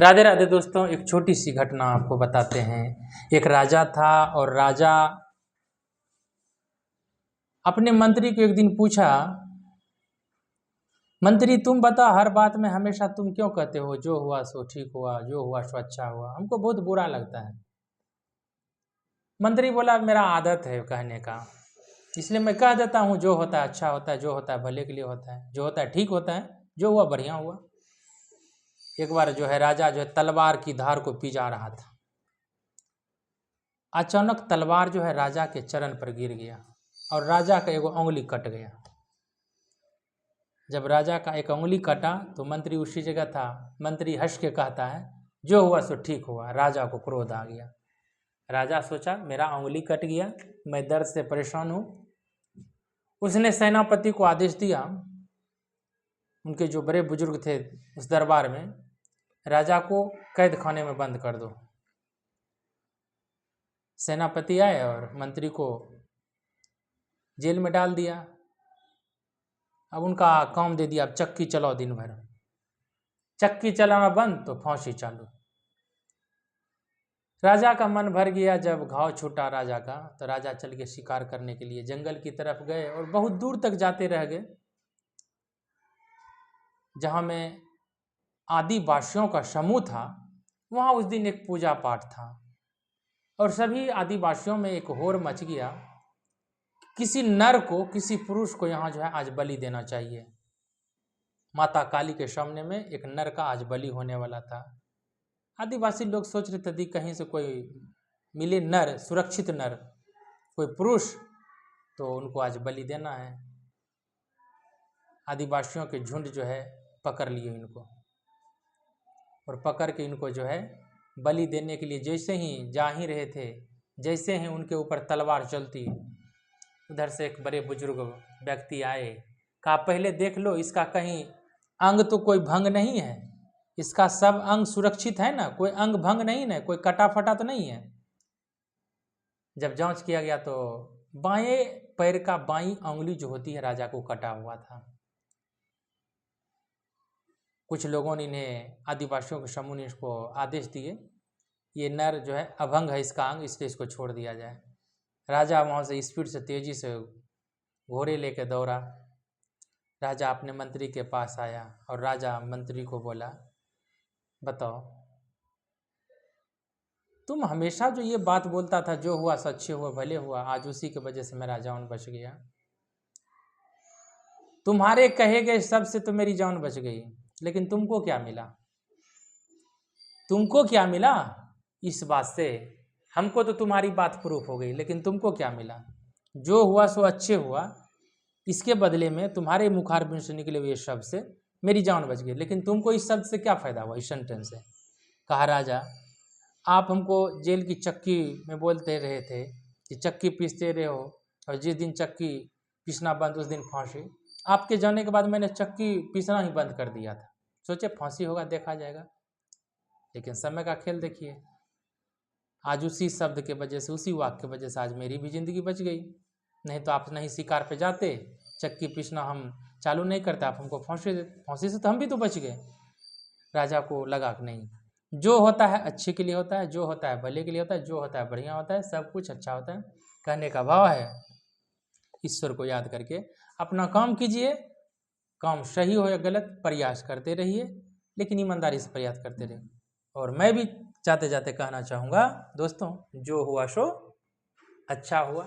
राधे राधे दोस्तों, एक छोटी सी घटना आपको बताते हैं। एक राजा था और राजा अपने मंत्री को एक दिन पूछा, मंत्री तुम बता, हर बात में हमेशा तुम क्यों कहते हो जो हुआ सो ठीक हुआ, जो हुआ सो अच्छा हुआ, हमको बहुत बुरा लगता है। मंत्री बोला, मेरा आदत है कहने का, इसलिए मैं कह देता हूँ जो होता है अच्छा होता है, जो होता है भले के लिए होता है, जो होता है ठीक होता है, जो हुआ बढ़िया हुआ। एक बार जो है राजा जो है तलवार की धार को पिजा रहा था। अचानक तलवार जो है राजा के चरण पर गिर गया और राजा का एक उंगली कट गया। जब राजा का एक उंगली कटा तो मंत्री उसी जगह था। मंत्री हंस के कहता है, जो हुआ सो ठीक हुआ। राजा को क्रोध आ गया। राजा सोचा, मेरा उंगली कट गया, मैं दर्द से परेशान हूँ। उसने सेनापति को आदेश दिया, उनके जो बड़े बुजुर्ग थे उस दरबार में, राजा को कैद खाने में बंद कर दो। सेनापति आए और मंत्री को जेल में डाल दिया। अब उनका काम दे दिया, अब चक्की चलाओ दिन भर। चक्की चलाना बंद तो फांसी चालू। राजा का मन भर गया। जब घाव छूटा राजा का तो राजा चल के शिकार करने के लिए जंगल की तरफ गए और बहुत दूर तक जाते रह गए, जहाँ में आदिवासियों का समूह था। वहाँ उस दिन एक पूजा पाठ था और सभी आदिवासियों में एक होड़ मच गया, किसी नर को, किसी पुरुष को यहाँ जो है आज बलि देना चाहिए। माता काली के सामने में एक नर का आज बलि होने वाला था। आदिवासी लोग सोच रहे थे कहीं से कोई मिले नर, सुरक्षित नर, कोई पुरुष, तो उनको आज बलि देना है। आदिवासियों के झुंड जो है पकड़ लिए इनको और पकड़ के इनको जो है बलि देने के लिए जैसे ही जा ही रहे थे, जैसे ही उनके ऊपर तलवार चलती, उधर से एक बड़े बुजुर्ग व्यक्ति आए, कहा पहले देख लो इसका कहीं अंग तो कोई भंग नहीं है, इसका सब अंग सुरक्षित है ना, कोई अंग भंग नहीं ना, कोई कटा फटा तो नहीं है। जब जांच किया गया तो बाएं पैर का बाईं उंगली जो होती है राजा को कटा हुआ था। कुछ लोगों ने इन्हें, आदिवासियों के समूह ने इसको आदेश दिए, ये नर जो है अभंग है इसका अंग, इसलिए इसको छोड़ दिया जाए। राजा वहाँ से स्पीड से तेजी से घोड़े लेके दौड़ा। राजा अपने मंत्री के पास आया और राजा मंत्री को बोला, बताओ तुम हमेशा जो ये बात बोलता था जो हुआ सच्चे हुआ भले हुआ, आज उसी की वजह से मेरा जान बच गया। तुम्हारे कहे गए सब से तो मेरी जान बच गई, लेकिन तुमको क्या मिला? तुमको क्या मिला इस बात से? हमको तो तुम्हारी बात प्रूफ हो गई, लेकिन तुमको क्या मिला? जो हुआ सो अच्छे हुआ, इसके बदले में तुम्हारे मुखारबिंद से निकले हुए शब्द से मेरी जान बच गई, लेकिन तुमको इस शब्द से क्या फायदा हुआ, इस सेंटेंस से? कहा राजा, आप हमको जेल की चक्की में बोलते रहे थे कि चक्की पीसते रहे हो, और जिस दिन चक्की पीसना बंद उस दिन फांसी। आपके जाने के बाद मैंने चक्की पीसना ही बंद कर दिया था, सोचे फांसी होगा देखा जाएगा, लेकिन समय का खेल देखिए, आज उसी शब्द के वजह से, उसी वाक्य की वजह से आज मेरी भी जिंदगी बच गई। नहीं तो आप नहीं शिकार पे जाते, चक्की पीसना हम चालू नहीं करते, आप हमको फांसी से तो हम भी तो बच गए। राजा को लगा कि नहीं, जो होता है अच्छे के लिए होता है, जो होता है भले के लिए होता है, जो होता है बढ़िया होता है, सब कुछ अच्छा होता है। कहने का भाव है, ईश्वर को याद करके अपना काम कीजिए, काम सही हो या गलत प्रयास करते रहिए, लेकिन ईमानदारी से प्रयास करते रहिए। और मैं भी जाते जाते कहना चाहूँगा दोस्तों, जो हुआ सो अच्छा हुआ।